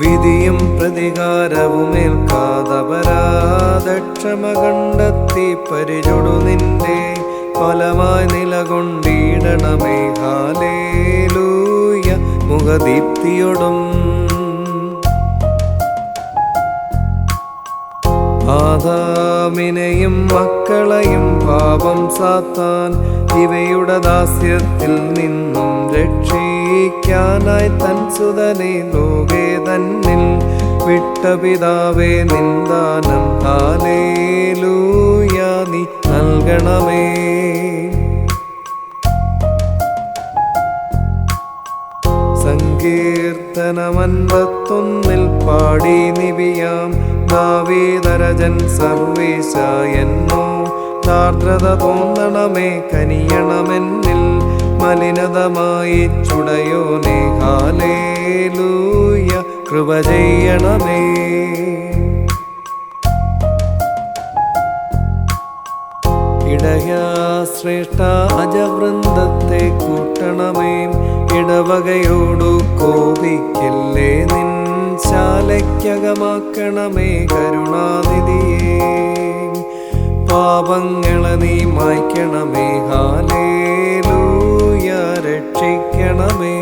വിധിയും പ്രതികാരവുമേൽക്കാതപരാധക്ഷമ കണ്ടെത്തി പരിചൊടു നിന്റെ ഫലമായി നിലകൊണ്ടിടണമേ. ഹല്ലേലൂയ മുഖദീപ്തിയൊടും ആദാമിനെയും മക്കളെയും പാപം സാത്താൻ ഇവയുടെ ദാസ്യത്തിൽ നിന്നും രക്ഷിക്കാനായി തൻ സുതനെ ലോകേ തന്നിൽ വിട്ട പിതാവേ നിന്ദാനം ഹല്ലേലൂയ നീ നൽകണമേ. സങ്കീർത്തനം 51 പാടി നിവിയാം ദാവീദരജൻ സർവേശ എന്നോ ആർദ്രത തോന്നണമേ. കനിയണമെന്നിൽ മലിനതമായി ചുടയോനെ. ഹല്ലേലൂയ കൃപ ചെയ്യണമേ. ഇടയാ ശ്രേഷ്ഠ അജവൃന്ദത്തെ കൂട്ടണമേ. ഇടവകയോടു കോപിക്കല്ലേ നിൻ ശാലയ്ക്കകമാക്കണമേ. കരുണാനിധിയേ പാപങ്ങളെ നീ മായ്ക്കണമേ. ഹല്ലേലൂയ രക്ഷിക്കണമേ.